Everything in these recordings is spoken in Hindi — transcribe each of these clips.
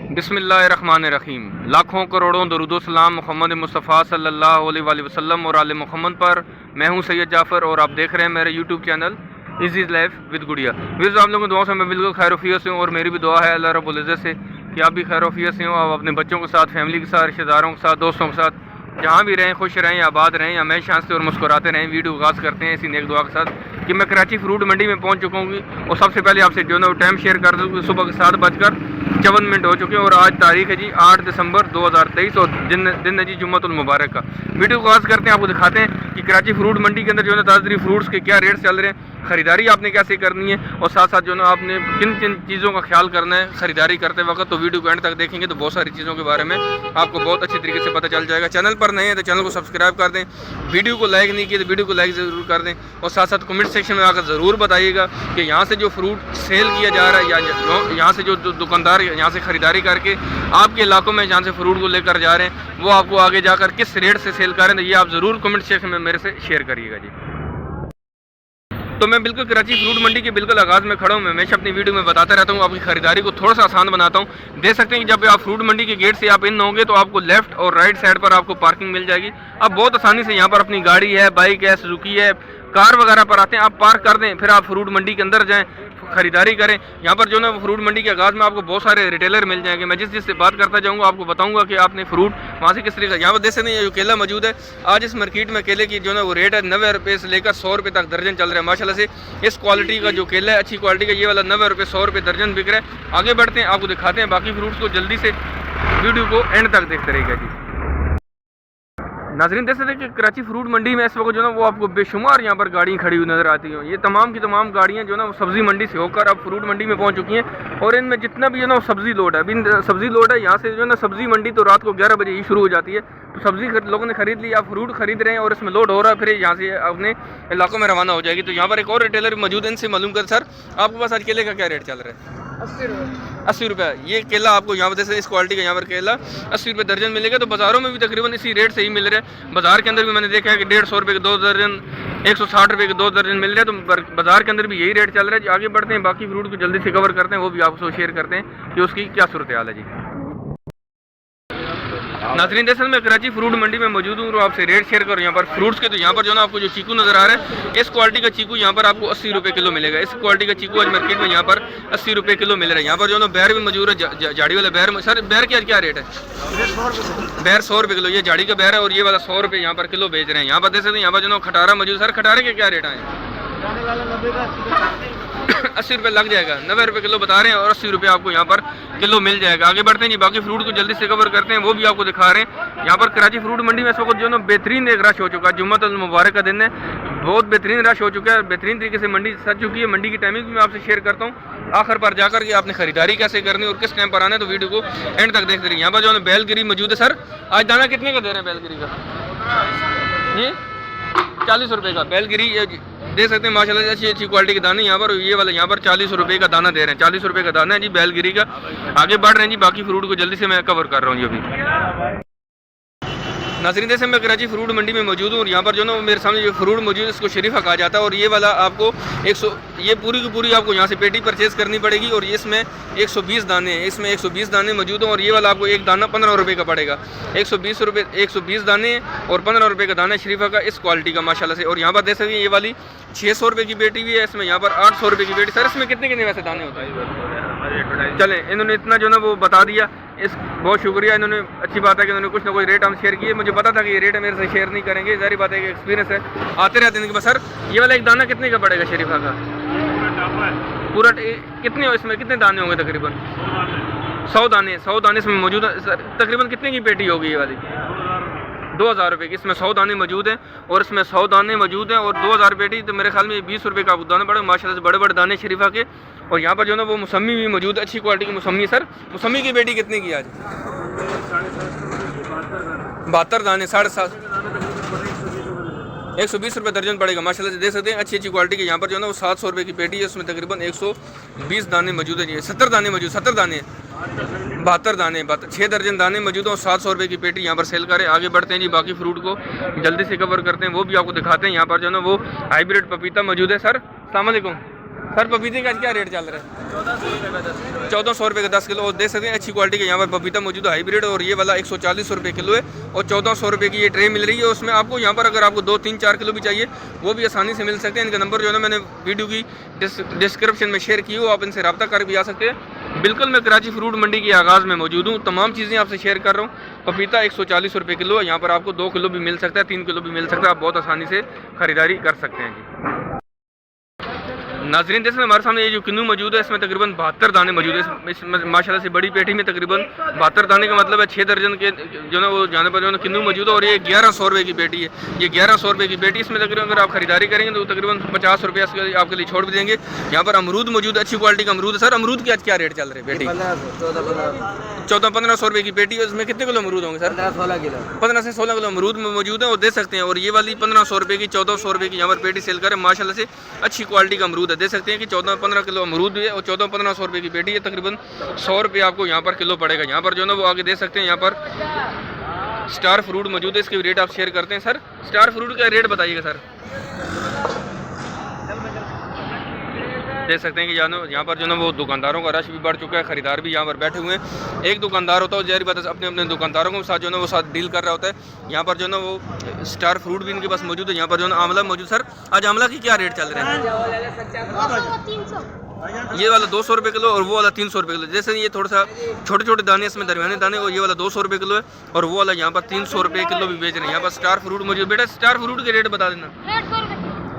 बिस्मिल्लाहिर्रहमानिर्रहीम। लाखों करोड़ों दरूदो सलाम मोहम्मद मुस्तफ़ा सल्लल्लाहु अलैहि वसल्लम और आले मोहम्मद पर। मैं हूं सैयद जाफ़र और आप देख रहे हैं मेरे YouTube channel easy life with गुड़िया। वीर आप लोगों की दुआ से मैं बिल्कुल खैर-ओ-आफियत से हूँ और मेरी भी दुआ है अल्लाह रब्बुल इज़्ज़त से कि आप भी खैर-ओ-आफियत से हो। आप अपने बच्चों के साथ, फैमिली के साथ, रिश्तेदारों के साथ, दोस्तों के साथ जहाँ भी रहें, खुश रहें, आबाद रहें, हमेशा हंसते और मुस्कुराते रहें। वीडियो आगाज़ करते हैं इसी नेक दुआ के साथ कि मैं कराची फ्रूट मंडी में पहुँच चुका हूँ और सबसे पहले आपसे जो है ना वो टाइम शेयर कर दूँ। सुबह के 7:54 हो चुके हैं और आज तारीख है जी 8 दिसंबर 2023 और दिन है जी जुम्मतुल मुबारक का। वीडियो को आगाज़ करते हैं, आपको दिखाते हैं कि कराची फ्रूट मंडी के अंदर जो है ना ताज़ा फ्रूट्स के क्या रेट चल रहे हैं, ख़रीदारी आपने कैसे करनी है और साथ साथ जो है ना आपने किन किन चीज़ों का ख्याल करना है ख़रीदारी करते वक्त। तो वीडियो को एंड तक देखेंगे तो बहुत सारी चीज़ों के बारे में आपको बहुत अच्छी तरीके से पता चल जाएगा। चैनल पर नए हैं तो चैनल को सब्सक्राइब कर दें, वीडियो को लाइक नहीं किया तो वीडियो को लाइक ज़रूर कर दें और साथ साथ कमेंट सेक्शन में आकर ज़रूर बताइएगा कि यहाँ से जो फ्रूट सेल किया जा रहा है या यहाँ से जो दुकानदार यहाँ से ख़रीदारी करके आपके इलाकों में जहाँ से फ्रूट को लेकर जा रहे हैं वो आपको आगे जाकर किस रेट से सेल कर रहे हैं, ये आप ज़रूर कमेंट सेक्शन में मेरे से शेयर करिएगा जी। तो मैं बिल्कुल कराची फ्रूट मंडी के बिल्कुल आगाज़ में खड़ा हूँ। मैं हमेशा अपनी वीडियो में बताता रहता हूँ, आपकी खरीदारी को थोड़ा सा आसान बनाता हूँ। देख सकते हैं कि जब आप फ्रूट मंडी के गेट से आप इन होंगे तो आपको लेफ्ट और राइट साइड पर आपको पार्किंग मिल जाएगी। आप बहुत आसानी से यहाँ पर अपनी गाड़ी है, बाइक है, सुजुकी है, कार वगैरह पर आते हैं, आप पार्क कर दें, फिर आप फ्रूट मंडी के अंदर जाएँ, खरीदारी करें। यहाँ पर जो ना फ्रूट मंडी के आगाज़ में आपको बहुत सारे रिटेलर मिल जाएंगे। मैं जिस से बात करता जाऊँगा आपको बताऊँगा कि आपने फ्रूट वहाँ से किस तरीके का। यहाँ पर देख सकते हैं जो केला मौजूद है, आज इस मार्केट में केले की जो ना वो रेट है 90 रुपये से लेकर 100 रुपये तक दर्जन चल रहा है। माशाल्लाह से इस क्वालिटी का जो केला है, अच्छी क्वालिटी का, ये वाला 90 रुपये 100 रुपये दर्जन बिक रहा है। आगे बढ़ते हैं, आपको दिखाते हैं बाकी फ्रूट्स को। जल्दी से वीडियो को एंड तक देखते रहिएगा जी। नाज़रीन देख सकते हैं कि कराची फ्रूट मंडी में इस वक्त जो ना वो आपको बेशुमार यहाँ पर गाड़ियाँ खड़ी हुई नज़र आती हैं। ये तमाम की तमाम गाड़ियाँ जो ना वो सब्ज़ी मंडी से होकर अब फ्रूट मंडी में पहुँच चुकी हैं और इनमें जितना भी जो ना सब्ज़ी लोड है, अभी सब्ज़ी लोड है यहाँ से जो ना सब्ज़ी मंडी तो रात को 11 बजे ही शुरू हो जाती है। तो सब्ज़ी लोगों ने खरीद ली, आप फ्रूट खरीद रहे हैं और इसमें लोड हो रहा है, फिर यहाँ से अपने इलाकों में रवाना हो जाएगी। तो यहाँ पर एक और रिटेलर मौजूद है, इनसे मालूम कर सर आपके पास आज केले का क्या रेट चल रहा है? 80 रुपये। ये केला आपको यहाँ पर जैसे इस क्वालिटी का यहाँ पर केला 80 रुपये दर्जन मिलेगा। तो बाज़ारों में भी तकरीबन इसी रेट से ही मिल रहे हैं। बाज़ार के अंदर भी मैंने देखा है कि 150 रुपये के 2 दर्जन, 160 रुपये के 2 दर्जन मिल रहे हैं। तो बाज़ार के अंदर भी यही रेट चल रहा है। आगे बढ़ते हैं, बाकी फ्रूट को जल्दी से कवर करते हैं, वो भी आपको शेयर करते हैं कि उसकी क्या सूरत हाल है जी। नाज़रीन दरअसल मैं कराची फ्रूट मंडी में मौजूद हूँ और आपसे रेट शेयर करूँ यहाँ पर फ्रूट्स के। तो यहाँ पर जो ना आपको जो चीकू नज़र आ रहा है, इस क्वालिटी का चीकू यहाँ पर आपको 80 रुपये किलो मिलेगा। इस क्वालिटी का चीकू आज मार्केट में यहाँ पर 80 रुपये किलो मिल रहा है। यहाँ पर जो ना बैर भी मौजूद है, झाड़ी वाला बैर। सर बैर की आज क्या रेट है? बैर 100 रुपये किलो, ये झाड़ी का बैर है और ये वाला 100 रुपये यहाँ पर किलो बेच रहे हैं। यहाँ पर देख सकते हैं, यहाँ पर जो ना खटारा मौजूद। सर खटारे के क्या रेट है? 80 रुपये लग जाएगा, 90 रुपये किलो बता रहे हैं और 80 रुपये आपको यहाँ पर किलो मिल जाएगा। आगे बढ़ते हैं जी, बाकी फ्रूट को जल्दी से कवर करते हैं, वो भी आपको दिखा रहे हैं। यहाँ पर कराची फ्रूट मंडी में इस वक्त जो ना बेहतरीन एक रश हो चुका है। जुम्मतुल मुबारक का दिन है, बहुत बेहतरीन रश हो चुका है, बेहतरीन तरीके से मंडी सज चुकी है। मंडी की टाइमिंग भी मैं आपसे शेयर करता हूँ आखिर पर जाकर कि आपने खरीदारी कैसे करनी है और किस टाइम पर आना है। तो वीडियो को एंड तक देखते रहिए। यहाँ पर जो है बैलगिरी मौजूद है। सर आज दाना कितने का दे रहे हैं बैलगिरी का? ये 40 रुपये का बैलगिरी देख सकते हैं माशाल्लाह से अच्छी क्वालिटी के दाने यहाँ पर। ये वाला यहाँ पर 40 रुपये का दाना दे रहे हैं, 40 रुपये का दाना है जी बैलगिरी का। आगे बढ़ रहे हैं जी, बाकी फ्रूट को जल्दी से मैं कवर कर रहा हूँ जी अभी। नाज़रीन जैसे मैं कराची फ्रूट मंडी में मौजूद हूँ और यहाँ पर जो ना मेरे सामने जो फ्रूट मौजूद है इसको शरीफा कहा जाता है और ये वाला आपको 100, ये पूरी की पूरी आपको यहाँ से पेटी परचेज़ करनी पड़ेगी और इसमें 120 दाने हैं, इसमें 120 दाने मौजूद हैं और ये वाला आपको एक दाना 15 रुपये का पड़ेगा। 120 रुपये 120 दाने और 15 रुपये का दाना शरीफा का, इस क्वालिटी का माशाल्लाह से। और यहाँ पर देख सकते हैं ये वाली 600 रुपये की पेटी भी है, इसमें यहाँ पर 800 रुपये की पेटी। सर इसमें कितने कितने वैसे दाने होते हैं? चलें, इन्होंने इतना जो ना वो बता दिया, इस बहुत शुक्रिया। इन्होंने अच्छी बात है कि इन्होंने कुछ ना कुछ रेट हम शेयर किए। मुझे पता था कि ये रेट मेरे से शेयर नहीं करेंगे, जारी बात है कि एक्सपीरियंस है, आते रहते हैं। सर ये वाला एक दाना कितने का पड़ेगा शरीफा का? पूरा कितने, इसमें कितने दाने होंगे? तकरीबन 100 दाने। 100 दाने इसमें मौजूद है। सर तकरीबन कितने की पेटी होगी ये वाली? 2000 रुपये की। इसमें 100 दाने मौजूद हैं और इसमें 100 दाने मौजूद हैं और 2000 पेटी, तो मेरे ख्याल में 20 रुपये का दाना पड़ेगा। माशाल्लाह से बड़े बड़े दाने शरीफा के। और यहाँ पर जो ना वो मौसमी भी मौजूद है, अच्छी क्वालिटी की मौसमी। सर मौसमी की पेटी कितने की आज? 72 दाने, 7.5, 120 रुपये दर्जन पड़ेगा। माशाल्लाह से देख सकते हैं अच्छी अच्छी क्वालिटी की। यहाँ पर जो ना वो 700 रुपये की पेटी है, उसमें तकरीबन 120 दाने मौजूद है। 70 दाने मौजूद, 70 दाने, 72 दाने, 6 दर्जन दाने मौजूद हैं और 700 रुपये की पेटी यहाँ पर सेल करें। आगे बढ़ते हैं जी, बाकी फ्रूट को जल्दी से कवर करते हैं, वो भी आपको दिखाते हैं। यहाँ पर जो ना वो हाइब्रिड पपीता मौजूद है। सर अस्सलाम वालेकुम। सर पपीते का आज क्या रेट चल रहा है? 1400 रुपये का 10 किलो। और देख सकते हैं अच्छी क्वालिटी का यहाँ पर पपीता मौजूद है, हाइब्रिड। और ये वाला 140 रुपये किलो है और 1400 रुपये की ये ट्रे मिल रही है। उसमें आपको यहाँ पर अगर आपको 2, 3, 4 किलो भी चाहिए वो भी आसानी से मिल सकते हैं। इनका नंबर जो है ना मैंने वीडियो की डिस्क्रिप्शन में शेयर की हो, आप इनसे रब्ता कर भी आ सकते हैं। बिल्कुल मैं कराची फ्रूट मंडी के आगाज़ में मौजूद हूँ, तमाम चीज़ें आपसे शेयर कर रहा हूँ। पपीता 140 रुपये किलो है, यहाँ पर आपको 2 किलो भी मिल सकता है, 3 किलो भी मिल सकता है, आप बहुत आसानी से ख़रीदारी कर सकते हैं जी। नाजरीन जैसे हमारे सामने ये जो किन्नू मौजूद है इसमें तकरीबन 72 दाने मौजूद है। इसमें माशाल्लाह से बड़ी पेटी में तकरीबन 72 दाने का मतलब है 6 दर्जन के जो ना वो जाने पर जो ना किन्नू मौजूद है। और ये 1100 रुपये की पेटी है, ये 1100 रुपये की पेटी। इसमें तकरीबन अगर आप खरीदारी करेंगे तो तकरीबन 50 रुपये आपके लिए छोड़ भी देंगे। यहाँ पर अमरूद मौजूद है, अच्छी क्वालिटी का अमरूद है। सर अमरूद के आज क्या रेट चल रहे हैं पेटी? 1400-1500 रुपये की पेटी है। इसमें कितने किलो अमरूद होंगे सर? 15 से 16 किलो अमरूद मौजूद है और दे सकते हैं। और ये वाली 1500 रुपये की 1400 रुपये की यहाँ पर पेटी सेल करें, माशाल्लाह से अच्छी क्वालिटी का अमरूद है। दे सकते हैं कि 14-15 किलो अमरूद है और 1400-1500 रुपये की पेटी है। तकरीबन 100 रुपये आपको यहाँ पर किलो पड़ेगा। यहाँ पर जो ना वो आगे दे सकते हैं, यहाँ पर स्टार फ्रूट मौजूद है, इसके रेट आप शेयर करते हैं। सर स्टार फ्रूट का रेट बताइएगा सर। देख सकते हैं कि यहाँ पर जो ना वो दुकानदारों का रश भी बढ़ चुका है, खरीदार भी यहाँ पर बैठे हुए हैं। एक दुकानदार होता है जहरी बात अपने अपने दुकानदारों के साथ जो ना वो साथ डील कर रहा होता है। यहाँ पर जो ना वो स्टार फ्रूट भी इनके पास मौजूद है। यहाँ पर जो ना आंवला मौजूद। सर आज आंवला की क्या रेट चल रहे हैं? ये वाला 200 रुपये किलो और वो वाला 300 रुपये किलो। जैसे ये थोड़ा सा छोटे छोटे दाने इसमें दरमियाने दाने, और ये वाला 200 रुपये किलो है और वो वाला यहाँ पर 300 रुपये किलो भी बेच रहे हैं। यहाँ पर स्टार फ्रूट मौजूद। बेटा स्टार फ्रूट के रेट बता देना।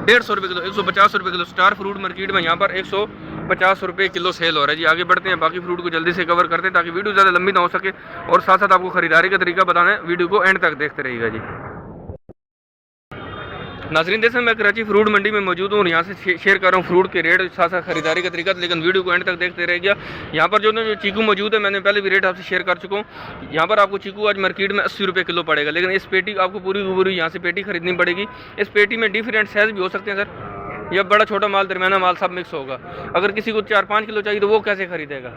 150 रुपये किलो, 150 रुपये किलो। स्टार फ्रूट मार्केट में यहाँ पर 150 रुपये किलो सेल हो रहा है जी। आगे बढ़ते हैं, बाकी फ्रूट को जल्दी से कवर करते हैं ताकि वीडियो ज़्यादा लंबी ना हो सके और साथ साथ आपको खरीदारी का तरीका बताना है। वीडियो को एंड तक देखते रहिएगा जी। नाजरीन जैसे मैं कराची फ्रूट मंडी में मौजूद हूँ और यहाँ से शेयर कर रहा हूँ फ्रूट के रेट, साथ साथ खरीदारी का तरीका, लेकिन वीडियो को एंड तक देखते रहिएगा। यहाँ पर जो ना जो चीकू मौजूद है, मैंने पहले भी रेट आपसे शेयर कर चुका हूँ। यहाँ पर आपको चीकू आज मार्केट में 80 रुपये किलो पड़ेगा, लेकिन इस पेटी आपको पूरी की पूरी यहाँ से पेटी खरीदनी पड़ेगी। इस पेटी में डिफरेंट साइज़ भी हो सकते हैं सर, यह बड़ा छोटा माल दरमियाना माल सब मिक्स होगा। अगर किसी को 4-5 किलो चाहिए तो वो कैसे खरीदेगा?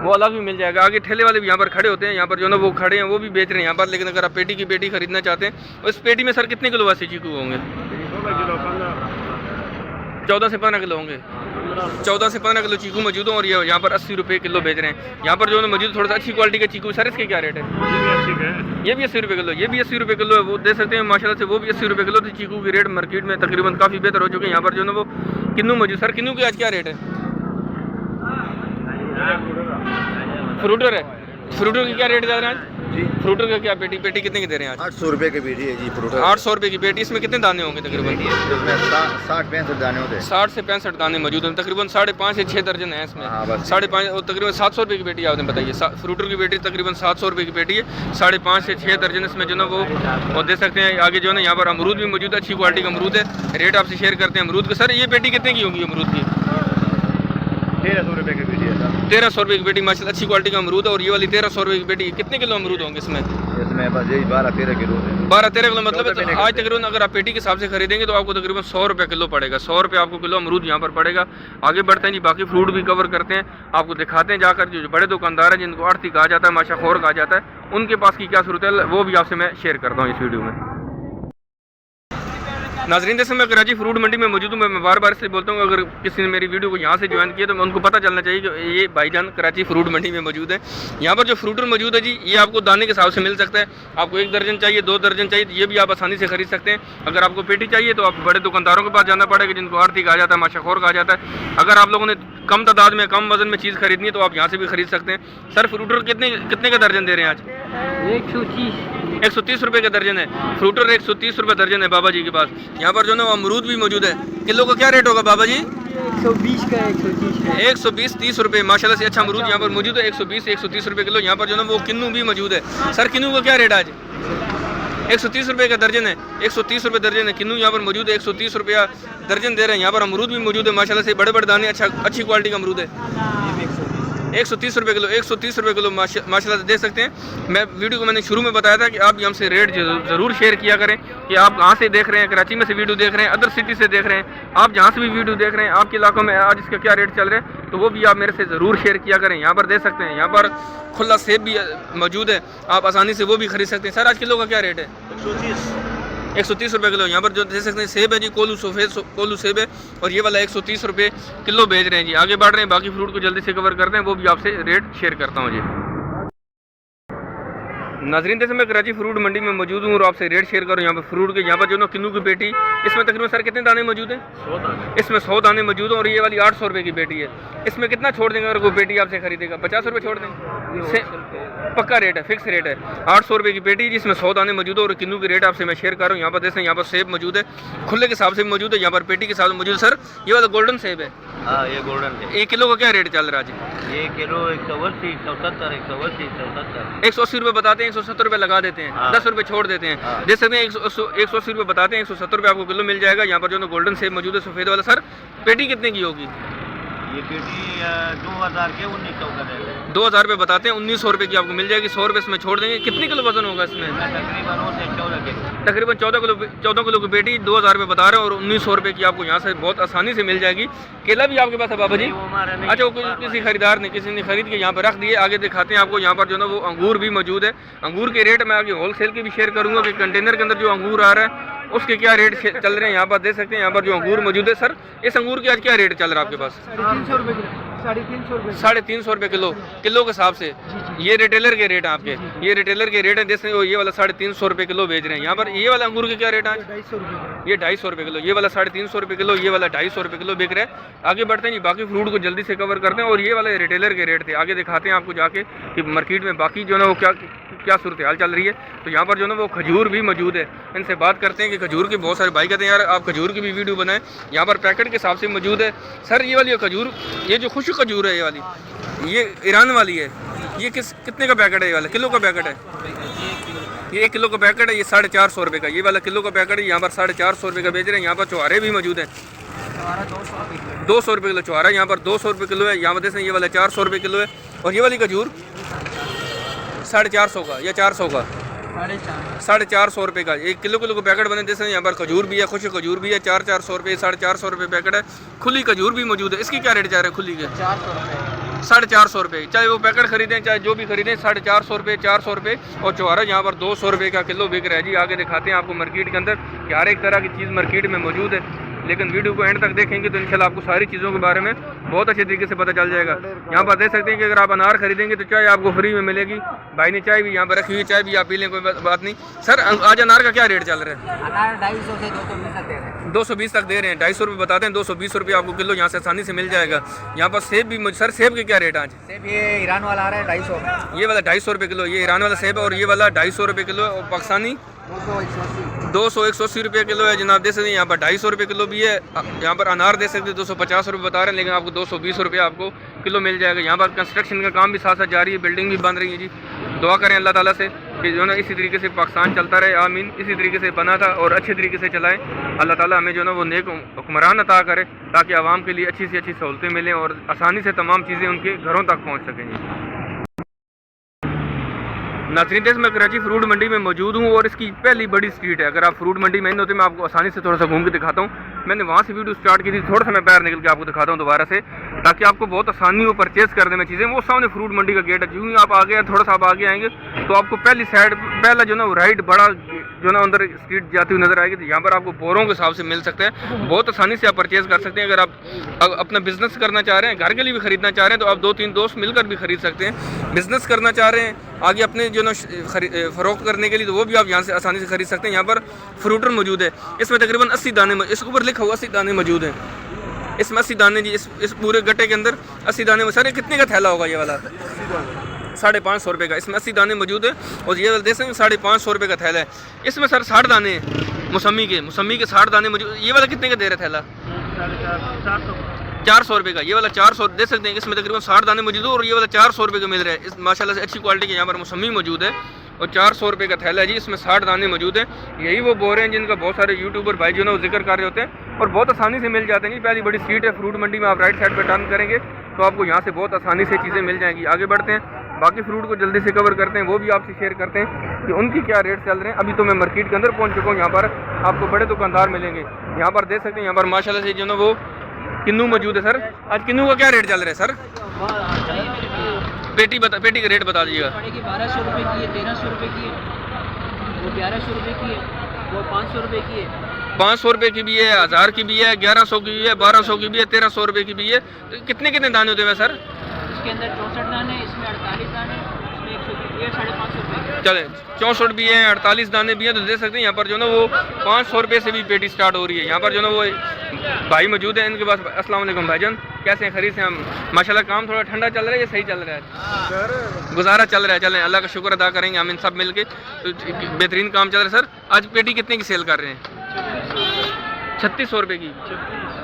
वो अलग भी मिल जाएगा। आगे ठेले वाले भी यहाँ पर खड़े होते हैं, यहाँ पर जो ना वो खड़े हैं वो भी बेच रहे हैं यहाँ पर। लेकिन अगर आप पेटी की पेटी खरीदना चाहते हैं, उस पेटी में सर कितने किलो वैसे चीकू होंगे? 14 से 15 किलो होंगे। 14 से 15 किलो चीकू मौजूद है और ये यहाँ पर 80 रुपये किलो बेच रहे हैं। यहाँ पर जो है मौजूद थोड़ा सा अच्छी क्वालिटी का चीकू। सर इसके क्या रेट है? ये भी 80 रुपये किलो, ये भी 80 रुपये किलो है। वो दे सकते हैं माशाल्लाह से, वो भी 80 रुपये किलो। तो चीकू के रेट मार्केट में तकरीबन काफ़ी बेहतर हो चुके हैं। यहाँ पर जो है वो किन्नू मौजूद। सर किन्नू के आज क्या रेट है? फ्रूटर है, फ्रूटर की क्या रेट जा रहा है जी? फ्रूटर का क्या पेटी कितने की दे रहे हैं आज? 800 रुपये की पेटी है जी फ्रूटर। 800 रुपये की पेटी। इसमें कितने दाने होंगे तकरीबन? 60-65 दाने होते हैं। 60 से 65 दाने मौजूद हैं। तकरीबन 5.5 से 6 दर्जन है इसमें। 5.5 और तकरीबन 700 रुपये की पेटी आपने बताइए। फ्रूटर की पेटी तकरीबन 700 रुपये की पेटी है। 5.5 से 6 दर्जन इसमें जो ना वो दे सकते हैं। आगे जो है ना यहाँ पर अमरूद भी मौजूद है, अच्छी क्वालिटी का अमरूद है। रेट आपसे शेयर करते हैं अमरूद का। सर ये पेटी कितने की होगी अमरूद की? 1300 रुपये की पेटी है सर। 1300 रुपये की पेटी माशाल्लाह अच्छी क्वालिटी का अमरूद है। और ये वाली 1300 रुपये की पेटी। कितने किलो अमरूद होंगे इसमें? बस यही 12-13 किलो है। 12-13 किलो मतलब है। आज तकरीबन अगर आप पेटी के हिसाब से खरीदेंगे तो आपको तकरीबन 100 रुपये किलो पड़ेगा। 100 रुपये आपको किलो अमरूद यहाँ पर पड़ेगा। आगे बढ़ते हैं जी, बाकी फ्रूट भी कवर करते हैं, आपको दिखाते हैं जाकर। जो बड़े दुकानदार हैं जिनको आड़ती कहा जाता है, माशाखोर कहा जाता है, उनके पास की क्या सूरत है वो भी आपसे मैं शेयर करता हूँ इस वीडियो में। नाजरीन जैसे मैं कराची फ्रूट मंडी में मौजूद हूँ, मैं बार बार इसलिए बोलता हूँ अगर किसी ने मेरी वीडियो को यहाँ से ज्वाइन किया तो उनको पता चलना चाहिए कि ये भाईजान कराची फ्रूट मंडी में मौजूद है। यहाँ पर जो फ्रूटर मौजूद है जी, ये आपको दाने के हिसाब से मिल सकता है। आपको 1 दर्जन चाहिए, 2 दर्जन चाहिए, तो ये भी आप आसानी से खरीद सकते हैं। अगर आपको पेटी चाहिए तो आप बड़े दुकानदारों के पास जाना पड़ेगा जिनको आड़ती कहा जाता है, माशाखोर कहा जाता है। अगर आप लोगों ने कम तादाद में कम वजन में चीज़ खरीदनी है तो आप यहाँ से भी खरीद सकते हैं। सर फ्रूटर कितने का दर्जन दे रहे हैं आज? 130 रुपये का दर्जन है। फ्रूटर 130 रुपये दर्जन है बाबा जी के पास। यहाँ पर जो ना अमरूद भी मौजूद है। किलो का क्या रेट होगा बाबा जी? 120 का 120-30 रुपये माशाल्लाह से अच्छा अमरूद यहाँ पर मौजूद है। 120-130 रुपये किलो। यहाँ पर जो ना वो किन्नू भी मौजूद है। सर किन्नू का क्या रेट आज? 130 रुपये का दर्जन है। 130 रुपये दर्जन है किन्नू यहाँ पर मौजूद है। 130 रुपया दर्जन दे रहे हैं। यहाँ पर अमरूद भी मौजूद है माशाल्लाह से, बड़े बड़े दाने, अच्छी क्वालिटी का अमरूद है। 130 रुपये किलो, 130 रुपये किलो माशाल्लाह से दे सकते हैं। मैं वीडियो को मैंने शुरू में बताया था कि आप हमसे रेट ज़रूर शेयर किया करें कि आप कहाँ से देख रहे हैं, कराची में से वीडियो देख रहे हैं, अदर सिटी से देख रहे हैं, आप जहाँ से भी वीडियो देख रहे हैं, आपके इलाकों में आज इसका क्या रेट चल रहा है, तो वो भी आप मेरे से ज़रूर शेयर किया करें। यहाँ पर दे सकते हैं। यहाँ पर खुला सेब भी मौजूद है, आप आसानी से वो भी खरीद सकते हैं। सर आज किलो का क्या रेट है? 130 रुपये किलो। यहाँ पर जो देख सकते हैं सेब है जी, कोलू सेब है, और ये वाला 130 रुपये किलो बेच रहे हैं जी। आगे बढ़ रहे हैं, बाकी फ्रूट को जल्दी से कवर करते हैं, वो भी आपसे रेट शेयर करता हूँ जी। नाजरीन जैसे मैं कराची फ्रूट मंडी में मौजूद हूँ और आपसे रेट शेयर करूँ यहाँ पर फ्रूट के। यहाँ पर जो ना किन्नू की पेटी, इसमें तकरीबन सर कितने दाने मौजूद हैं? 100 दाने। इसमें 100 दाने मौजूद हैं, और ये वाली 800 रुपये की पेटी है। इसमें कितना छोड़ देंगे अगर कोई पेटी आपसे खरीदेगा? 50 रुपये छोड़ देंगे, पक्का रेट है, फिक्स रेट है। 800 रुपये की पेटी जिसमें 100 दाने मौजूद है, और किन्नू की रेट आपसे मैं शेयर कर रहा हूँ। यहाँ पर देखें, यहाँ पर सेब मौजूद है, खुले के हिसाब से मौजूद है, यहाँ पर पेटी के साथ मौजूद है। सर ये वाला गोल्डन सेब है? हाँ, ये गोल्डन है। 1 किलो का क्या रेट चल रहा है जी? ये किलो 180, 170, 180, 170, 180 रुपये बताते हैं, 170 रुपये लगा देते हैं, हाँ। 10 रुपये छोड़ देते हैं। हाँ। देख सकते हैं 180 रुपये बताते हैं, 170 रुपये आपको किलो मिल जाएगा। यहाँ पर जो ना गोल्डन सेब मौजूद है, सफ़ेद वाला। सर पेटी कितने की होगी? ये पेटी 2000 के 1900 का दे रहे हैं। 2000 रुपये बताते हैं, 1900 रुपये की आपको मिल जाएगी। 100 रुपये इसमें छोड़ देंगे। कितनी किलो वजन होगा इसमें? तकरीबन 9 से 14 किलो। तकरीबन 14 किलो की पेटी 2000 रुपये बता रहे हैं, और 1900 रुपये की आपको यहाँ से बहुत आसानी से मिल जाएगी। केला भी आपके पास है बाबा जी? वो हमारा नहीं। अच्छा, वो किसी खरीदार ने, किसी ने खरीद के यहाँ पर रख दिए। आगे दिखाते हैं आपको, यहाँ पर जो ना वो अंगूर भी मौजूद है। अंगूर के रेट मैं आगे होलसेल के भी शेयर करूँगा कि कंटेनर के अंदर जो अंगूर आ रहा है उसके क्या रेट चल रहे हैं। यहाँ पर देख सकते हैं, यहाँ पर जो अंगूर मौजूद है। सर इस अंगूर के आज क्या रेट चल रहा है आपके पास? 350 रुपये किलो, 350 रुपये, 350 रुपये किलो, किलो के हिसाब से। ये रिटेलर के रेट हैं आपके, ये रिटेलर के रेट हैं। जैसे ये वाला 350 रुपये किलो बेच रहे हैं। यहाँ पर ये वाला अंगूर के क्या रेट है आज? 250 रुपये, ये 250 रुपये किलो, ये वाला 350 रुपये किलो, ये वाला 250 रुपये किलो बिक रहा है। आगे बढ़ते हैं जी, बाकी फ्रूट को जल्दी से कवर करते हैं। और ये वाले रिटेलर के रेट थे, आगे दिखाते हैं आपको जाके कि मार्केट में बाकी जो ना वो क्या सूरत हाल चल रही है। तो यहाँ पर जो ना वो खजूर भी मौजूद है, इनसे बात करते हैं कि खजूर के बहुत सारे भाई कहते हैं यार आप खजूर की भी वीडियो बनाएं। यहाँ पर पैकेट के हिसाब से मौजूद है। सर ये वाली खजूर, ये जो खुशक खजूर है, ये वाली, ये ईरान वाली है, ये कितने का पैकेट है? ये वाला किलो का पैकेट है? ये 1 किलो का पैकेट है, ये 450 रुपये का। ये वाला किलो का पैकेट है, यहाँ पर 450 रुपये का बेच रहे हैं। यहाँ पर चुहारे भी मौजूद हैं, 200 रुपये किलो चुहारा, यहाँ पर 200 रुपये किलो है। यहाँ पर देखें ये वाला 400 रुपये किलो है, और ये वाली खजूर 450 का या 400 का, 450 रुपये का। 1 किलो का पैकेट बने। जैसे यहाँ पर खजूर भी है, खुश खजूर भी है, 400 रुपये, 450 रुपये पैकेट है। खुली खजूर भी मौजूद है। इसकी क्या रेट जा रहे हैं खुली के? 400 रुपये, 450 रुपये, चाहे वो पैकेट खरीदें चाहे जो भी खरीदें, 450 रुपये, 400 रुपये। और चुहारा यहाँ पर 200 रुपये का किलो बिक रहा है जी। आगे दिखाते हैं आपको मार्केट के अंदर कि हर एक तरह की चीज़ मार्केट में मौजूद है, लेकिन वीडियो को एंड तक देखेंगे तो इंशाल्लाह आपको सारी चीज़ों के बारे में बहुत अच्छे तरीके से पता चल जाएगा। यहाँ पर देख सकते हैं कि अगर आप अनार खरीदेंगे तो चाय आपको फ्री में मिलेगी। भाई ने चाय भी यहाँ पर रखी हुई, चाय भी आप पी लें, कोई बात नहीं। सर आज अनार का क्या रेट चल रहा है? अनार 250 से 220 तक दे रहे हैं, 220 तक दे रहे हैं। 250 रुपये बताते हैं, 220 रुपये आपको किलो यहाँ से आसानी से मिल जाएगा। यहाँ पर सेब भी, सर सेब के क्या रेट आज? सेब ये ईरान वाला आ रहा है 250, ये वाला 250 रुपये किलो, ये ईरान वाला सेब है, और ये वाला 250 रुपये किलो है। और पाकिस्तानी 200-180 रुपये किलो है जनाब। देख सकते हैं यहाँ पर 250 रुपये किलो भी है। यहाँ पर अनार दे सकते हैं 250 रुपये बता रहे हैं, लेकिन आपको 220 रुपये आपको किलो मिल जाएगा। यहाँ पर कंस्ट्रक्शन का काम भी साथ साथ जारी है, बिल्डिंग भी बन रही है जी। दुआ करें अल्लाह ताला से कि जो ना इसी तरीके से पाकिस्तान चलता रहे, आमीन। इसी तरीके से बना था और अच्छे तरीके से चलाएं। अल्लाह ताला हमें जो ना वो नेक हुक्मरान अता करे, ताकि आवाम के लिए अच्छी से अच्छी सहूलतें मिलें और आसानी से तमाम चीज़ें उनके घरों तक पहुँच सकें जी। नाज़रीन देश मैं कराची फ्रूट मंडी में मौजूद हूँ, और इसकी पहली बड़ी स्ट्रीट है। अगर आप फ्रूट मंडी में नहीं होते, मैं आपको आसानी से थोड़ा सा घूम के दिखाता हूँ। मैंने वहाँ से वीडियो स्टार्ट की थी, थोड़ा सा मैं बाहर निकल के आपको दिखाता हूँ दोबारा से, ताकि आपको बहुत आसानी हो परचेज़ करने में चीज़ें। वो सामने फ्रूट मंडी का गेट है, यूँ ही आप आगे हैं, थोड़ा सा आप आगे आएंगे तो आपको पहली साइड पहला जो ना राइट बड़ा जो ना अंदर स्ट्रीट जाती हुई नज़र आएगी। तो यहाँ पर आपको बोरों के हिसाब से मिल सकते हैं, बहुत आसानी से आप परचेज़ कर सकते हैं। अगर आप अपना बिजनेस करना चाह रहे हैं, घर के लिए भी ख़रीदना चाह रहे हैं, तो आप 2-3 दोस्त मिलकर भी ख़रीद सकते हैं। बिज़नेस करना चाह रहे हैं आगे अपने जो ना फ़रोख्त करने के लिए, तो वो भी आप यहाँ से आसानी से खरीद सकते हैं। यहाँ पर फ्रूटर मौजूद है, इसमें तकरीबन 80 दाने, इसके ऊपर लिखा हुआ 80 दाने मौजूद हैं। इसमें 80 दाने जी, इस पूरे गट्टे के अंदर 80 दाने में। सर ये कितने का थैला होगा ये वाला? 550 रुपये का। इसमें 80 दाने मौजूद है, और ये वाला देख सकते हैं 550 रुपये का थैला है। इसमें सर 60 दाने हैं मौसमी के 60 दाने मौजूद। ये वाला कितने का दे रहा है थैला? 400 रुपये का। ये वाला 400 दे सकते हैं, इसमें तकरीबन 60 दाने मौजूद है, और ये वाला 400 रुपये का मिल रहा है। इस माशाल्लाह से अच्छी क्वालिटी के यहाँ पर मौसमी मौजूद है, और 400 रुपये का थैला है जी। इसमें 60 दाने मौजूद हैं। यही वो बोरे हैं जिनका बहुत सारे यूट्यूबर भाई जो ना वो जिक्र कर रहे होते हैं, और बहुत आसानी से मिल जाते हैं जी। पहली बड़ी सीट है फ्रूट मंडी में, आप राइट साइड पर टर्न करेंगे तो आपको यहाँ से बहुत आसानी से चीज़ें मिल जाएंगी। आगे बढ़ते हैं, बाकी फ्रूट को जल्दी से कवर करते हैं, वो भी आपसे शेयर करते हैं कि उनकी क्या रेट चल रहे हैं। अभी तो मैं मार्केट के अंदर पहुँच चुका हूँ, यहाँ पर आपको बड़े दुकानदार मिलेंगे। यहाँ पर देख सकते हैं, यहाँ पर माशाल्लाह से जो ना वो किन्नू मौजूद है। सर आज किन्नू का क्या रेट चल रहा है सर? पेटी का रेट बता दीजिएगा। 1200 रुपये की है, 1300 रुपये की है, वो 1100 रुपये की है। वो 500 रुपए की है। 500 रुपये की भी है, 1000 की भी है, 1100 की भी है, 1200 की भी है, 1300 रुपये की भी है। तो कितने कितने दाने होते हैं सर? इसके अंदर 64 दाने, इसमें 48 दाने, इसमें 120, ये 550 रुपये। चले 64 भी है, 48 दाने भी हैं। तो देख सकते हैं यहाँ पर जो ना वो 500 रुपये से भी पेटी स्टार्ट हो रही है। यहाँ पर जो ना वो भाई मौजूद है इनके पास। अस्सलाम वालेकुम भाईजान, कैसे हैं? खरीद से हम माशाल्लाह। काम थोड़ा ठंडा चल रहा है या सही चल रहा है? गुजारा चल रहा है। चलें, अल्लाह का शुक्र अदा करेंगे हम इन सब मिल के। तो बेहतरीन काम चल रहा है। सर आज पेटी कितने की सेल कर रहे हैं? 3600 रुपये की।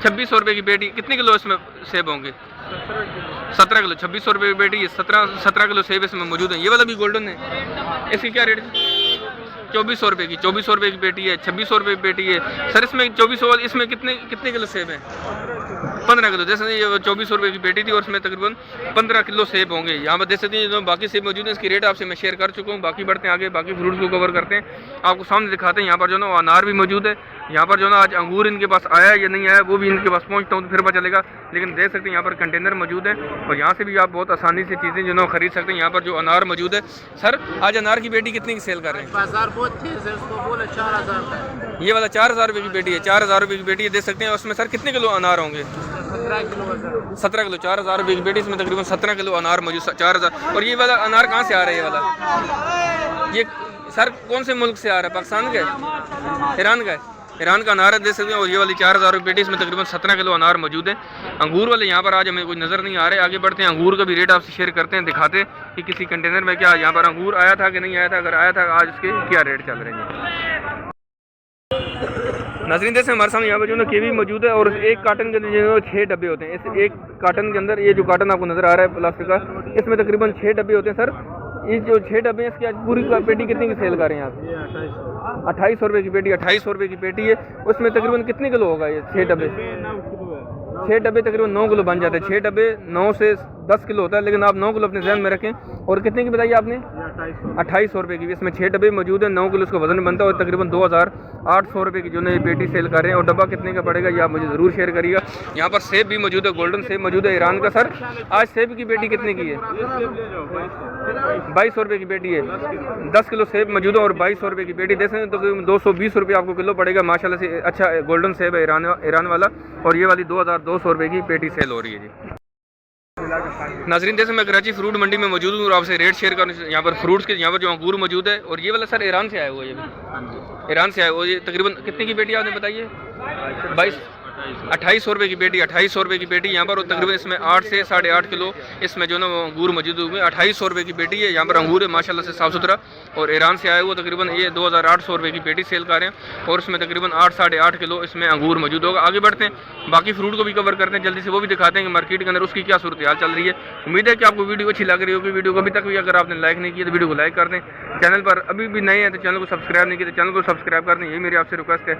2600 रुपये की पेटी। कितने किलो इसमें सेब होंगे? 17 किलो। 2600 रुपये की पेटी, 17 किलो सेब इसमें मौजूद है। ये वाला भी गोल्डन है, इसकी क्या रेट है? 2400 रुपये की। 2400 रुपये की पेटी है, 2600 रुपये की पेटी है। सर इसमें 2400, इसमें कितने कितने किलो सेब हैं? 15 किलो। जैसे ये 2400 रुपये की पेटी थी और इसमें तकरीबन 15 किलो सेब होंगे। यहाँ पर देख सकते हैं जो बाकी सेब मौजूद हैं, इसकी रेट आपसे मैं शेयर कर चुका हूँ। बाकी बढ़ते हैं आगे, बाकी फ्रूट्स को कवर करते हैं, आपको सामने दिखाते हैं। यहाँ पर जो ना अनार भी मौजूद है। यहाँ पर जो ना आज अंगूर इनके पास आया है या नहीं आया वो भी इनके पास पहुँचता हूँ तो फिर पता चलेगा। लेकिन देख सकते हैं यहाँ पर कंटेनर मौजूद है और यहाँ से भी आप बहुत आसानी से चीज़ें जो ना खरीद सकते हैं। यहाँ पर जो अनार मौजूद है। सर आज अनार की पेटी कितने की सेल कर रहे हैं? बाजार बहुत तेज है, उसको बोले 4000 का। ये वाला 4000 रुपये की पेटी है। 4000 रुपये की पेटी है, देख सकते हैं। उसमें सर कितने किलो अनार होंगे? 17 किलो। 4000 रुपये की पेटी, इसमें तकरीबन 17 किलो अनार मौजूद। 4000। और ये वाला अनार कहाँ से आ रहा है? ये वाला ये सर कौन से मुल्क से आ रहा है? पाकिस्तान का है? ईरान का है? ईरान का अनार है, देख सकते हैं। और ये वाली 4000 रुपये पेटी, इसमें तकरीबन 17 किलो अनार मौजूद है। अंगूर वाले यहाँ पर आज हमें कोई नज़र नहीं आ रहे। आगे बढ़ते हैं, अंगूर का भी रेट आपसे शेयर करते हैं, दिखाते हैं कि किसी कंटेनर में क्या यहाँ पर अंगूर आया था कि नहीं आया था। अगर आया था आज इसके क्या रेट चल रहे हैं? नाज़रीन जैसे हमारे सामने यहाँ पर जो ना कीवी मौजूद है और एक कार्टन के अंदर जो 6 डब्बे होते हैं। इस एक कार्टन के अंदर ये जो कार्टन आपको नज़र आ रहा है प्लास्टिक का, इसमें तकरीबन 6 डब्बे होते हैं। सर इस जो 6 डब्बे हैं इसकी आज पूरी पेटी कितने की सेल कर रहे हैं आप? 2800 रुपये की पेटी। 2800 रुपये की पेटी है, उसमें तकरीबन कितने किलो होगा ये 6 डब्बे? 6 डब्बे तकरीबन 9 किलो बन जाते हैं। 6 डब्बे 9 से 10 किलो होता है, लेकिन आप 9 किलो अपने जहन में रखें। और कितने की बताइए आपने? 2800 रुपये की। इसमें 6 डब्बे मौजूद है, 9 किलो इसका वजन बनता है और तकरीबन 2800 रुपये की जो है ये पेटी सेल कर रहे हैं। और डब्बा कितने का पड़ेगा ये आप मुझे ज़रूर शेयर करिएगा। यहाँ पर सेब भी मौजूद है, गोल्डन सेब मौजूद है ईरान का। सर आज सेब की पेटी कितने की है? 2200 रुपये की पेटी है। 10 किलो सेब मौजूद है और 2200 रुपये की पेटी। देखें तो 220 रुपये आपको किलो पड़ेगा। माशाल्लाह से अच्छा गोल्डन सेब है ईरान वाला। और ये वाली 2200 रुपये की पेटी सेल हो रही है जी। नाज़रीन जैसे मैं कराची फ्रूट मंडी में मौजूद हूँ और आपसे रेट शेयर कर। यहाँ पर फ्रूट्स के यहाँ पर जो अंगूर मौजूद है और ये वाला सर ईरान से आया हुआ है। ये भी ईरान से आया हुआ। ये तकरीबन कितने की पेटी आपने बताइए? 2800 रुपये की पेटी। 2800 रुपये की पेटी यहाँ पर। और तकरीबन इसमें 8 से 8.5 किलो इसमें जो ना वो अंगूर मौजूद हुए। 2800 रुपये की पेटी है। यहाँ पर अंगूर है माशाल्लाह से साफ़ सुथरा और ईरान से आया हुआ। तकरीबन ये 2800 रुपये की पेटी सेल कर रहे हैं और इसमें तकरीबन 8 से 8.5 किलो इसमें अंगूर मौजूद होगा। आगे बढ़ते हैं, बाकी फ्रूट को भी कवर करते हैं जल्दी से, वो भी दिखाते हैं कि मार्केट के अंदर उसकी क्या सूरत हाल चल रही है। उम्मीद है कि आपको वीडियो अच्छी लग रही होगी। वीडियो को अभी तक भी अगर आपने लाइक नहीं किया तो वीडियो को लाइक कर दें। चैनल पर अभी भी नए हैं तो चैनल को सब्सक्राइब नहीं किया तो चैनल को सब्सक्राइब कर दें। यही मेरी आपसे रिक्वेस्ट है।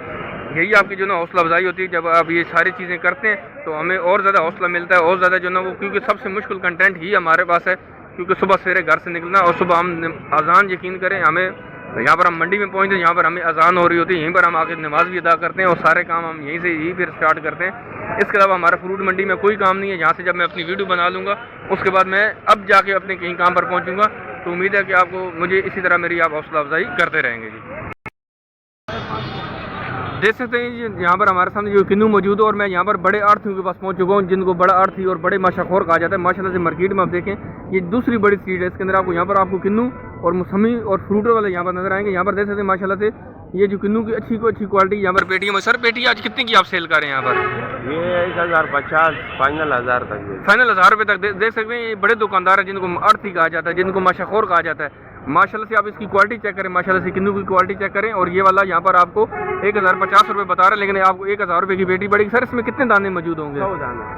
यही आपकी जो ना हौसला अफजाई होती है। जब आप ये सारी चीज़ें करते हैं तो हमें और ज़्यादा हौसला मिलता है, और ज़्यादा जो ना वो, क्योंकि सबसे मुश्किल कंटेंट ही हमारे पास है। क्योंकि सुबह सवेरे घर से निकलना और सुबह हम अजान यकीन करें हमें यहाँ पर हम मंडी में पहुँचते हैं, यहाँ पर हमें अजान हो रही होती है, यहीं पर हम आके नमाज भी अदा करते हैं और सारे काम हम यहीं से ही फिर स्टार्ट करते हैं। इसके अलावा हमारा फ्रूट मंडी में कोई काम नहीं है। यहाँ से जब मैं अपनी वीडियो बना लूँगा उसके बाद मैं अब जाके अपने कहीं काम पर पहुँचूँगा। तो उम्मीद है कि आपको मुझे इसी तरह मेरी आप हौसला अफजाई करते रहेंगे जी। देख सकते हैं जी यहाँ पर हमारे सामने जो किन्नू मौजूद है और मैं यहाँ पर बड़े आढ़तियों के पास पहुँच चुका हूँ, जिनको बड़ा आढ़ती और बड़े माशाखोर कहा जाता है। माशाल्लाह से मार्केट में आप देखें ये दूसरी बड़ी स्ट्रीट है। इसके अंदर आपको यहाँ पर आपको किन्नू और मौसमी और फ्रूटर वाले यहाँ पर नजर आएंगे। यहाँ पर देख सकते हैं माशाल्लाह से ये जो किन्नू की अच्छी क्वालिटी यहाँ पर पेटी है। सर पेटी आज कितने की आप सेल कर रहे हैं यहाँ पर? ये 1050 फाइनल 1000 तक। फाइनल 1000 रुपये तक देख सकते हैं। ये बड़े दुकानदार हैं जिनको आढ़ती कहा जाता है, जिनको माशाखोर कहा जाता है। माशाल्लाह से आप इसकी क्वालिटी चेक करें, माशाल्लाह से किन्नू की क्वालिटी चेक करें। और ये वाला यहाँ पर आपको 1050 रुपये बता रहे हैं, लेकिन आपको 1000 रुपये की पेटी पड़ेगी। सर इसमें कितने दाने मौजूद होंगे?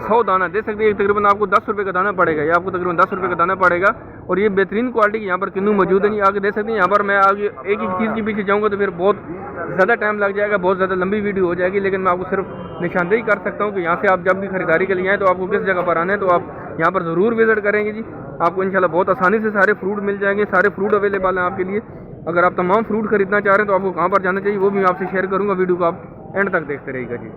100 दाना। देख सकते हैं तकरीबन आपको 10 रुपये का दाना पड़ेगा। ये आपको तकरीबन 10 रुपये का दाना पड़ेगा और ये बेहतरीन क्वालिटी की यहाँ पर किन्नू मौजूद है। आगे देख सकते हैं यहाँ पर मैं आगे एक एक चीज़ के पीछे जाऊँगा तो फिर बहुत ज़्यादा टाइम लग जाएगा, बहुत ज़्यादा लंबी वीडियो हो जाएगी। लेकिन मैं आपको सिर्फ निशानदेही कर सकता हूँ कि यहाँ से आप जब भी खरीदारी के लिए आएँ तो आपको किस जगह पर आना है तो आप यहाँ पर ज़रूर विज़िट करेंगे जी। आपको इंशाल्लाह बहुत आसानी से सारे फ्रूट मिल जाएंगे। सारे फ्रूट अवेलेबल हैं आपके लिए। अगर आप तमाम फ्रूट खरीदना चाह रहे हैं तो आपको कहाँ पर जाना चाहिए वो भी मैं आपसे शेयर करूँगा। वीडियो को आप एंड तक देखते रहिएगा जी।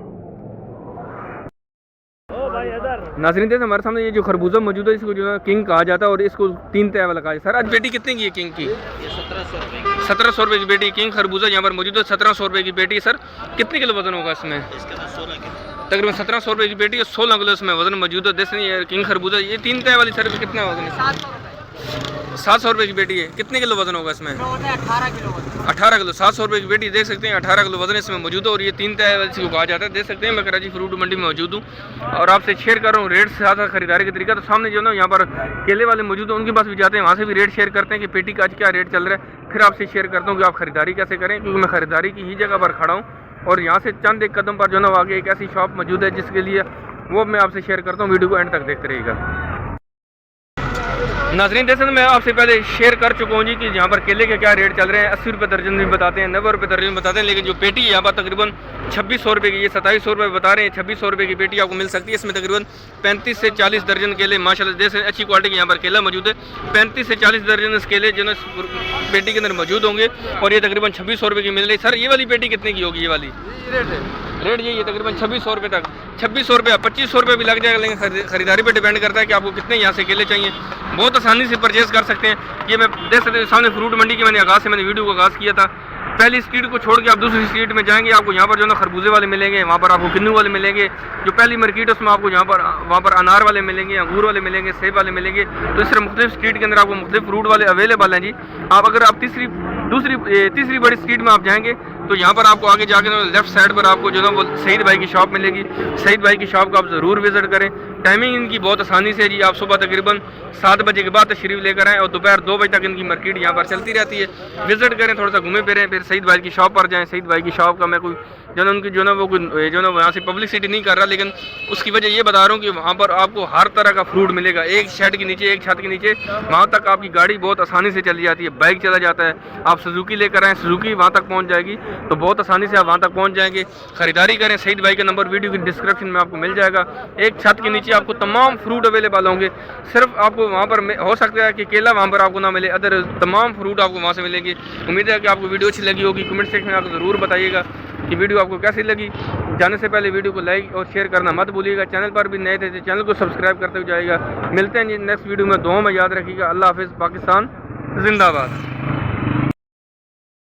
नाज़रीन जैसे हमारे सामने ये जो खरबूजा मौजूद है इसको जो है किंग कहा जाता है और इसको 3 तय वाला कहा जाता है। सर आज पेटी कितने की है किंग की? ये 1700 रुपये की। 1700 रुपये की पेटी किंग खरबूजा यहाँ पर मौजूद है। 1700 रुपये की पेटी। सर कितने किलो वजन होगा इसमें? इसके अंदर 16 किलो। तकरीबन 1700 रुपये की पेटी है, 16 किलो इसमें वजन मौजूद है। जैसे ये किंग खरबूजा ये 3 तय वाली सर कितना वजन है? 700 रुपये की पेटी है। कितने किलो वजन होगा इसमें? 18 किलो वजन। 18 किलो। 700 रुपये की पेटी देख सकते हैं, 18 किलो वजन इसमें मौजूद है और ये 3 तय वाली को कहा जाता है। देख सकते हैं मैं कराची फ्रूट मंडी में मौजूद हूँ और आपसे शेयर कर रहा हूँ रेट से साथ खरीदारी का तरीका। तो सामने जो ना यहाँ पर केले वाले मौजूद हैं उनके पास भी जाते हैं, वहाँ से भी रेट शेयर करते हैं कि पेटी का आज क्या रेट चल रहा है। फिर आपसे शेयर करता हूँ कि आप खरीदारी कैसे करें, क्योंकि मैं खरीदारी की ही जगह पर खड़ा हूँ और यहाँ से चंद एक कदम पर जो ना आगे एक ऐसी शॉप मौजूद है जिसके लिए वो मैं आपसे शेयर करता हूँ। वीडियो को एंड तक देखते रहिएगा। नाज़रीन जैसे मैं आपसे पहले शेयर कर चुका हूँ जी कि यहाँ पर केले के क्या रेट चल रहे हैं। 80 रुपये दर्जन भी बताते हैं, 90 रुपये दर्जन बताते हैं, लेकिन जो पेटी है यहाँ पर तकरीबन 2600 रुपये की, ये 2700 रुपये बता रहे हैं। 2600 रुपये की पेटी आपको मिल सकती है। इसमें तकरीबन 35 से 40 दर्जन केले माशाल्लाह जैसे अच्छी क्वालिटी के यहाँ पर केला मौजूद है। 35 से 40 दर्जन इस केले जो है पेटी के अंदर मौजूद होंगे और ये तकरीबन 2600 रुपये की मिल रही है। सर ये वाली पेटी कितने की होगी? ये वाली रेट यही है तकरीबन 2600 रुपये तक। 2600 रुपये 2500 रुपये भी लग जाएगा, लेकिन खरीदारी पे डिपेंड करता है कि आपको कितने यहाँ से केले चाहिए। बहुत आसानी से परचेज़ कर सकते हैं। ये मैं देख सकते हैं सामने फ्रूट मंडी की मैंने वीडियो को आगाज़ किया था। पहली स्ट्रीट को छोड़ के आप दूसरी स्ट्रीट में जाएंगे, आपको यहाँ पर जो ना खरबूजे वाले मिलेंगे, वहाँ पर आपको किन्नू वाले मिलेंगे। जो पहली मार्केट है उसमें आपको वहाँ पर अनार वाले मिलेंगे, अंगूर वाले मिलेंगे, सेब वाले मिलेंगे। तो इस तरह मुख्तलिफ स्ट्रीट के अंदर आपको मुख्तलिफ फ्रूट वाले अवेलेबल हैं जी। आप अगर आप तीसरी बड़ी स्ट्रीट में आप जाएंगे तो यहाँ पर आपको आगे जाके लेफ्ट साइड पर आपको जो ना वो सईद भाई की शॉप मिलेगी। सईद भाई की शॉप को आप ज़रूर विज़िट करें। टाइमिंग इनकी बहुत आसानी से जी, आप सुबह तकरीबन 7 बजे के बाद तशरीफ़ लेकर आएँ और दोपहर 2 बजे तक इनकी मार्केट यहाँ पर चलती रहती है। विज़िट करें, थोड़ा सा घूमे फिरें, फिर सईद भाई की शॉप पर जाएँ। सईद भाई की शॉप का मैं कोई जो ना उनकी जो ना वो जो ना यहाँ से पब्लिसिटी नहीं कर रहा, लेकिन उसकी वजह ये बता रहा हूँ कि वहाँ पर आपको हर तरह का फ्रूट मिलेगा। एक शेड के नीचे, एक छत के नीचे, वहाँ तक आपकी गाड़ी बहुत आसानी से चली जाती है, बाइक चला जाता है। आप सुजुकी लेकर आएँ, सुजुकी वहाँ तक पहुँच जाएगी, तो बहुत आसानी से आप वहाँ तक पहुँच जाएंगे। खरीदारी करें, सईद भाई का नंबर वीडियो की डिस्क्रिप्शन में आपको मिल जाएगा। एक छत के नीचे आपको तमाम फ्रूट अवेलेबल होंगे। सिर्फ आपको वहाँ पर हो सकता है कि केला वहाँ पर आपको ना मिले, अदर तमाम फ्रूट आपको वहाँ से मिलेंगे। उम्मीद है कि आपको वीडियो अच्छी लगी होगी। कमेंट सेक्शन में आप ज़रूर बताइएगा कि वीडियो आपको कैसी लगी। जाने से पहले वीडियो को लाइक और शेयर करना मत भूलिएगा। चैनल पर भी नए थे तो चैनल को सब्सक्राइब करते हुए जाइएगा। मिलते हैं जी नेक्स्ट वीडियो में। दुआ में याद रखिएगा। अल्लाह हाफिज़। पाकिस्तान जिंदाबाद।